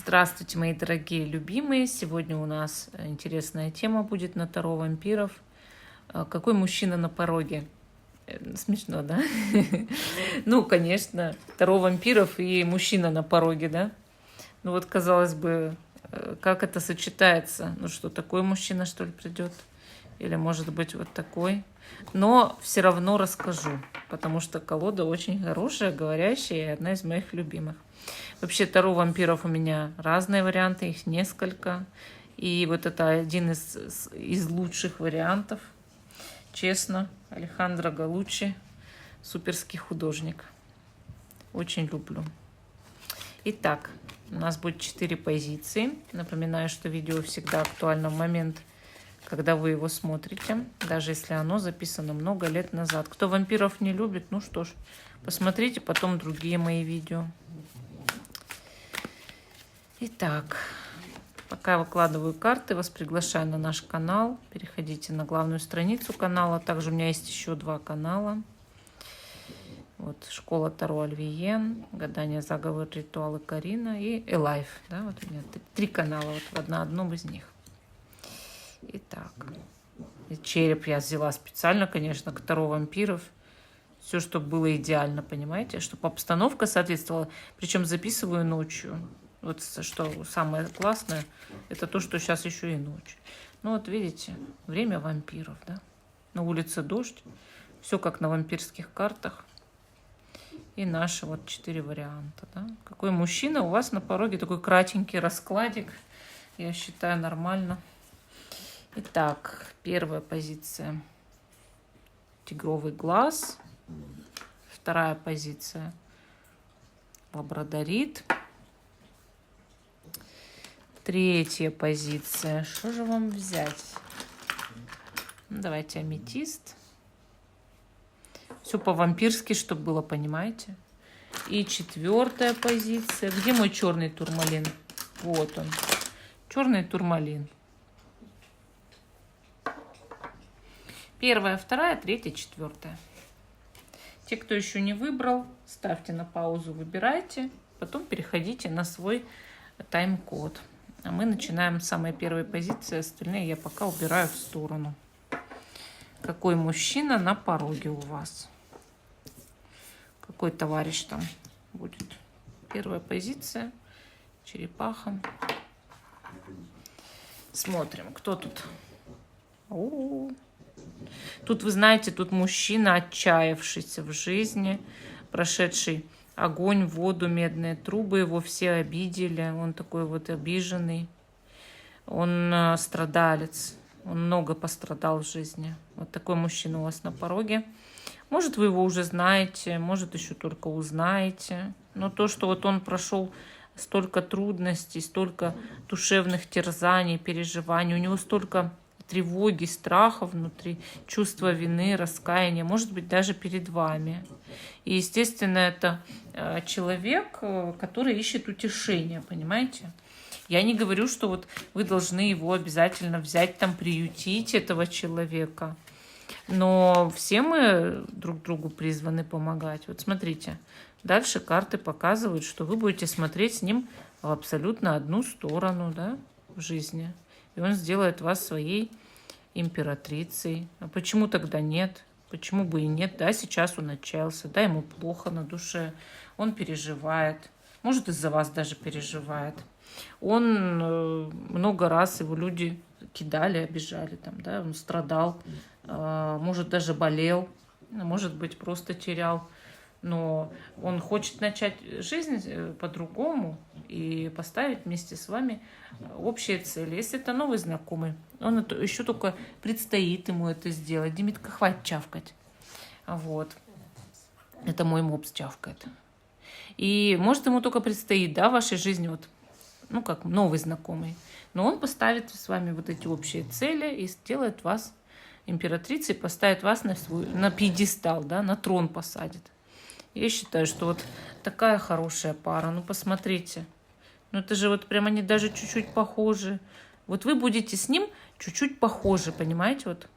Здравствуйте, мои дорогие любимые! Сегодня у нас интересная тема будет на Таро вампиров. Какой мужчина на пороге? Смешно, да? Ну, конечно, Таро вампиров и мужчина на пороге, да? Ну вот, казалось бы, как это сочетается? Ну что, такой мужчина, что ли, придет? Или, может быть, вот такой? Но все равно расскажу, потому что колода очень хорошая, говорящая и одна из моих любимых. Вообще, Таро вампиров у меня разные варианты, их несколько. И вот это один из лучших вариантов. Честно, Алехандро Галуччи, суперский художник. Очень люблю. Итак, у нас будет 4 позиции. Напоминаю, что видео всегда актуально в момент, когда вы его смотрите, даже если оно записано много лет назад. Кто вампиров не любит, ну что ж, посмотрите потом другие мои видео. Итак, пока я выкладываю карты, вас приглашаю на наш канал. Переходите на главную страницу канала. Также у меня есть еще 2 канала. Вот школа Таро Альвиен, гадание, заговор, ритуалы Карина и Элайф. Да, вот у меня 3 канала, вот на одном из них. Итак, череп я взяла специально, конечно, к Таро вампиров. Все, чтобы было идеально, понимаете? Чтобы обстановка соответствовала. Причем записываю ночью. Вот что самое классное, это то, что сейчас еще и ночь. Ну вот видите, время вампиров, да? На улице дождь, все как на вампирских картах. И наши вот 4 варианта, да? Какой мужчина у вас на пороге, такой кратенький раскладик, я считаю, нормально. Итак, первая позиция. Тигровый глаз. Вторая позиция. Лабрадорит. Третья позиция. Что же вам взять? Ну, давайте аметист. Все по-вампирски, чтобы было, понимаете? И 4-я позиция. Где мой черный турмалин? Вот он. Черный турмалин. 1-я, 2-я, 3-я, 4-я. Те, кто еще не выбрал, ставьте на паузу, выбирайте. Потом переходите на свой тайм-код. А мы начинаем с самой первой позиции. Остальные я пока убираю в сторону. Какой мужчина на пороге у вас? Какой товарищ там будет? Первая позиция. Черепаха. Смотрим, кто тут. О-о-о. Тут, вы знаете, тут мужчина, отчаявшийся в жизни, прошедший огонь, воду, медные трубы, его все обидели, он такой вот обиженный, он страдалец, он много пострадал в жизни. Вот такой мужчина у вас на пороге. Может, вы его уже знаете, может, еще только узнаете, но то, что вот он прошел столько трудностей, столько душевных терзаний, переживаний, у него столько тревоги, страха внутри, чувства вины, раскаяния, может быть, даже перед вами. И, естественно, это человек, который ищет утешения, понимаете? Я не говорю, что вот вы должны его обязательно взять, там, приютить этого человека, но все мы друг другу призваны помогать. Вот смотрите, дальше карты показывают, что вы будете смотреть с ним в абсолютно одну сторону, да, в жизни. И он сделает вас своей императрицей. А почему тогда нет? Почему бы и нет? Да, сейчас он отчаялся, да, ему плохо на душе, он переживает, может, из-за вас даже переживает. Он много раз, его люди кидали, обижали, там, да, он страдал, может, даже болел, может быть, просто терял. Но он хочет начать жизнь по-другому и поставить вместе с вами общие цели. Если это новый знакомый, он это, еще только предстоит ему это сделать. Димитка, хватит чавкать. Вот. Это мой мопс чавкает. И может, ему только предстоит, да, в вашей жизни, вот, ну, как новый знакомый. Но он поставит с вами вот эти общие цели и сделает вас императрицей, поставит вас на пьедестал, да, на трон посадит. Я считаю, что вот такая хорошая пара. Ну, посмотрите. Ну, это же вот прям они даже чуть-чуть похожи. Вот вы будете с ним чуть-чуть похожи, понимаете? Вот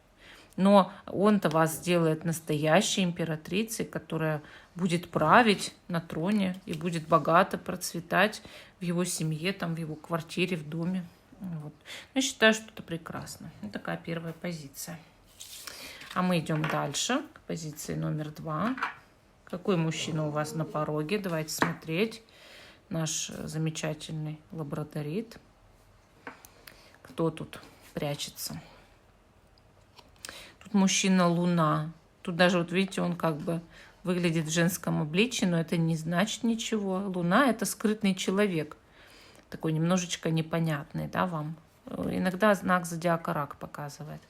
Но он-то вас сделает настоящей императрицей, которая будет править на троне и будет богато процветать в его семье, там, в его квартире, в доме. Вот. Я считаю, что это прекрасно. Вот такая первая позиция. А мы идем дальше, к позиции номер 2. Какой мужчина у вас на пороге? Давайте смотреть. Наш замечательный лабрадорит. Кто тут прячется? Тут мужчина Луна. Тут даже, вот видите, он как бы выглядит в женском обличии, но это не значит ничего. Луна — это скрытный человек. Такой немножечко непонятный, да, вам? Иногда знак зодиака Рак показывает.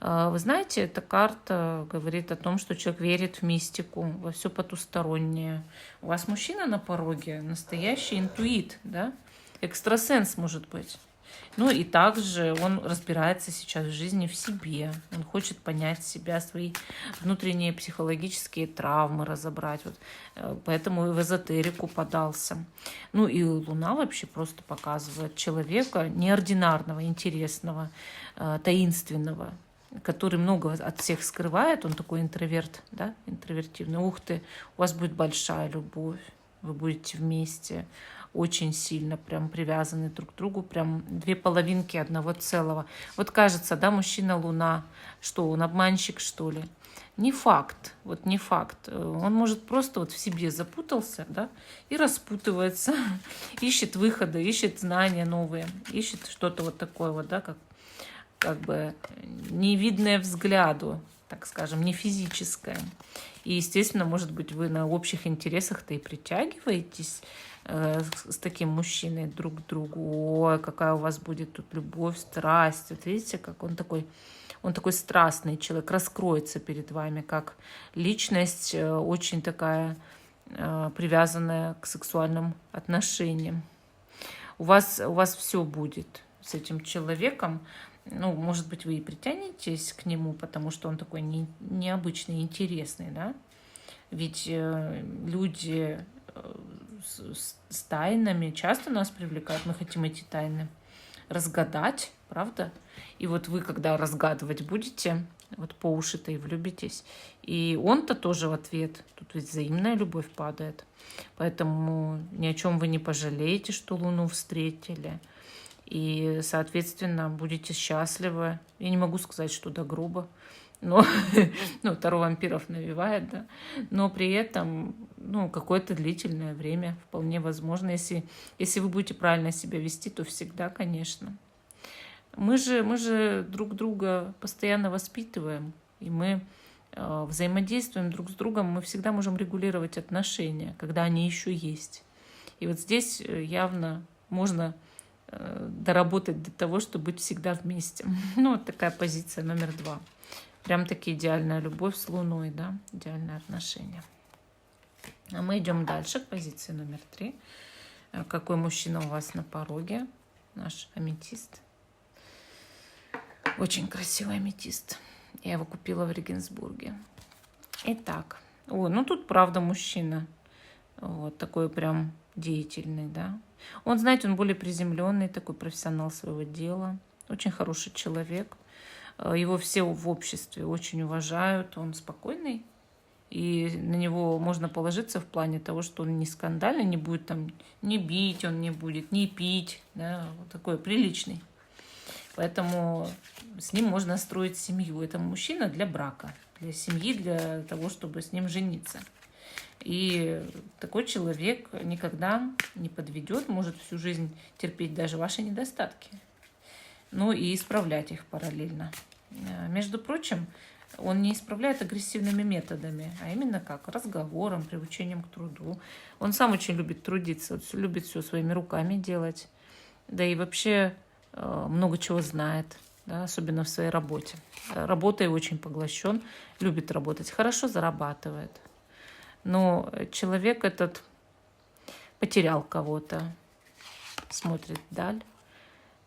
Вы знаете, эта карта говорит о том, что человек верит в мистику, во все потустороннее. У вас мужчина на пороге, настоящий интуит, да? Экстрасенс, может быть. Ну и также он разбирается сейчас в жизни в себе. Он хочет понять себя, свои внутренние психологические травмы разобрать. Вот. Поэтому и в эзотерику подался. Ну и Луна вообще просто показывает человека неординарного, интересного, таинственного, который много от всех скрывает. Он такой интроверт, да, интровертивный. Ух ты, у вас будет большая любовь, вы будете вместе очень сильно прям привязаны друг к другу, прям две половинки одного целого. Вот кажется, да, мужчина-луна, что он обманщик, что ли? Не факт, вот не факт. Он может просто вот в себе запутался, да, и распутывается, ищет выходы, ищет знания новые, ищет что-то вот такое вот, да, как бы невидное взгляду, так скажем, не физическое. И, естественно, может быть, вы на общих интересах-то и притягиваетесь с таким мужчиной друг к другу. Ой, какая у вас будет тут любовь, страсть. Вот видите, как он такой страстный человек, раскроется перед вами, как личность очень такая привязанная к сексуальным отношениям. У вас все будет с этим человеком. Ну, может быть, вы и притянетесь к нему, потому что он такой необычный, интересный, да? Ведь люди с тайнами часто нас привлекают. Мы хотим эти тайны разгадать, правда? И вот вы, когда разгадывать будете, вот по уши-то и влюбитесь. И он-то тоже в ответ. Тут ведь взаимная любовь падает. Поэтому ни о чем вы не пожалеете, что Луну встретили. И, соответственно, будете счастливы. Я не могу сказать, что до гроба. Но, ну, Таро вампиров навевает, да. Но при этом, ну, какое-то длительное время вполне возможно. Если вы будете правильно себя вести, то всегда, конечно. Мы же друг друга постоянно воспитываем, и мы взаимодействуем друг с другом. Мы всегда можем регулировать отношения, когда они еще есть. И вот здесь явно можно доработать до того, чтобы быть всегда вместе. Ну, вот такая позиция номер 2. Прям-таки идеальная любовь с Луной, да, идеальные отношения. А мы идем дальше к позиции номер 3. Какой мужчина у вас на пороге? Наш аметист. Очень красивый аметист. Я его купила в Регенсбурге. Итак, ну тут правда мужчина. Вот такой прям деятельный, да. Он, знаете, он более приземленный, такой профессионал своего дела. Очень хороший человек. Его все в обществе очень уважают. Он спокойный. И на него можно положиться в плане того, что он не скандальный, не будет там не бить, он не будет не пить. Да, вот такой приличный. Поэтому с ним можно строить семью. Это мужчина для брака, для семьи, для того, чтобы с ним жениться. И такой человек никогда не подведет, может всю жизнь терпеть даже ваши недостатки. Ну и исправлять их параллельно. Между прочим, он не исправляет агрессивными методами, а именно как? Разговором, приучением к труду. Он сам очень любит трудиться, любит все своими руками делать. Да и вообще много чего знает, да, особенно в своей работе. Работой очень поглощен, любит работать, хорошо зарабатывает. Но человек этот потерял кого-то, смотрит вдаль,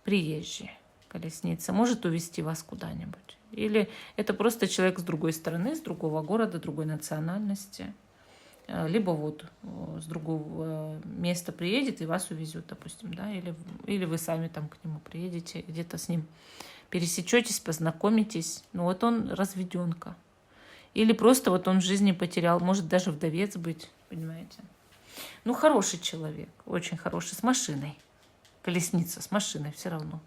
приезжий, колесница, может увезти вас куда-нибудь. Или это просто человек с другой стороны, с другого города, другой национальности. Либо вот с другого места приедет и вас увезет, допустим, да, или вы сами там к нему приедете, где-то с ним пересечетесь, познакомитесь. Ну вот он разведенка. Или просто вот он в жизни потерял, может даже вдовец быть, понимаете. Ну, хороший человек, очень хороший, с машиной. Колесница с машиной все равно.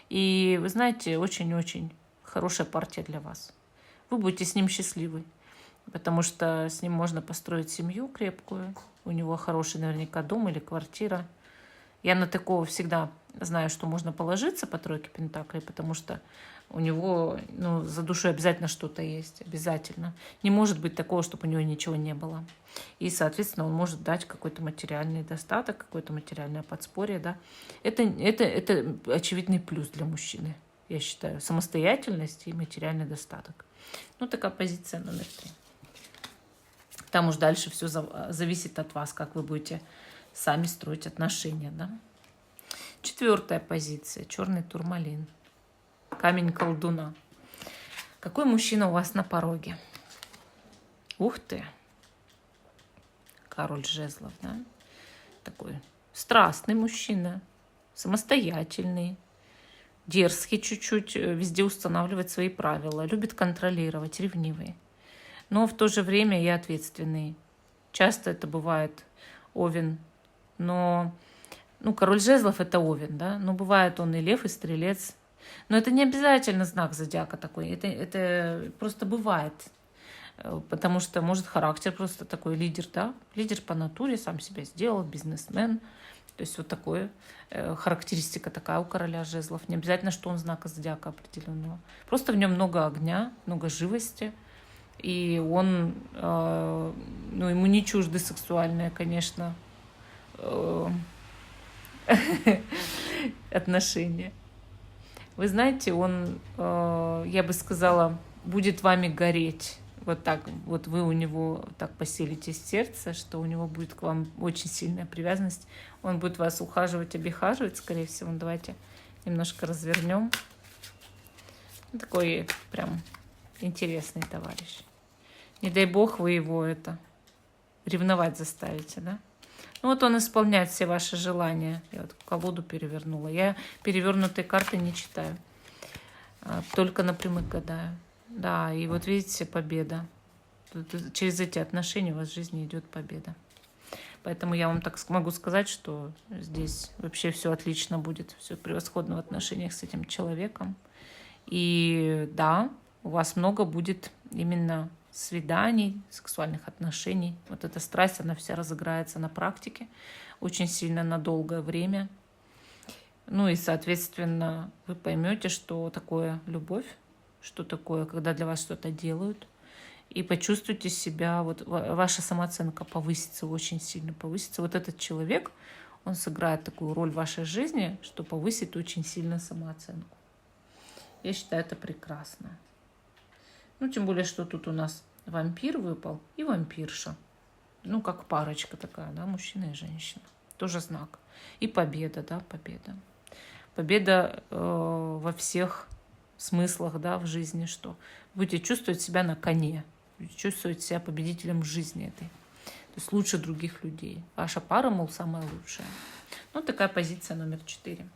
И вы знаете, очень-очень хорошая партия для вас. Вы будете с ним счастливы, потому что с ним можно построить семью крепкую. У него хороший наверняка дом или квартира. Я на такого всегда знаю, что можно положиться по тройке пентаклей, потому что у него за душой обязательно что-то есть, обязательно. Не может быть такого, чтобы у него ничего не было. И, соответственно, он может дать какой-то материальный достаток, какое-то материальное подспорье. Да? Это очевидный плюс для мужчины, я считаю. Самостоятельность и материальный достаток. Ну, такая позиция номер 3. Там уж дальше все зависит от вас, как вы будете сами строить отношения. Да? 4-я позиция. Черный турмалин. Камень колдуна. Какой мужчина у вас на пороге? Ух ты! Король жезлов, да? Такой страстный мужчина, самостоятельный, дерзкий чуть-чуть, везде устанавливает свои правила, любит контролировать, ревнивый. Но в то же время и ответственный. Часто это бывает Овен, но... король жезлов — это Овен, да? Но бывает он и лев, и стрелец. Но это не обязательно знак зодиака такой. Это просто бывает. Потому что, может, характер просто такой лидер, да? Лидер по натуре, сам себя сделал, бизнесмен. То есть вот такое, характеристика такая у короля жезлов. Не обязательно, что он знака зодиака определенного. Просто в нем много огня, много живости. И он, ему не чужды сексуальные, конечно, отношения. Вы знаете, он, я бы сказала, будет вами гореть. Вот так, вот вы у него так поселитесь в сердце, что у него будет к вам очень сильная привязанность. Он будет вас ухаживать, обихаживать, скорее всего. Давайте немножко развернем. Такой прям интересный товарищ. Не дай бог вы его ревновать заставите, да? Ну вот он исполняет все ваши желания. Я вот колоду перевернула. Я перевернутые карты не читаю. Только напрямик гадаю. Да, и вот видите, победа. Через эти отношения у вас в жизни идет победа. Поэтому я вам так могу сказать, что здесь вообще все отлично будет. Все превосходно в отношениях с этим человеком. И да, у вас много будет именно свиданий, сексуальных отношений. Вот эта страсть, она вся разыграется на практике очень сильно на долгое время. Ну и, соответственно, вы поймете, что такое любовь, что такое, когда для вас что-то делают, и почувствуйте себя, вот ваша самооценка повысится, очень сильно повысится. Вот этот человек, он сыграет такую роль в вашей жизни, что повысит очень сильно самооценку. Я считаю, это прекрасно. Ну, тем более, что тут у нас вампир выпал и вампирша. Ну, как парочка такая, да, мужчина и женщина. Тоже знак. И победа, да, победа. Победа во всех смыслах, да, в жизни, что будете чувствовать себя на коне, будете чувствовать себя победителем жизни этой. То есть лучше других людей. Ваша пара, мол, самая лучшая. Ну, такая позиция номер 4.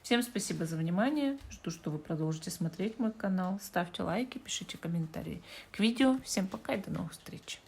Всем спасибо за внимание. Жду, что вы продолжите смотреть мой канал. Ставьте лайки, пишите комментарии к видео. Всем пока и до новых встреч.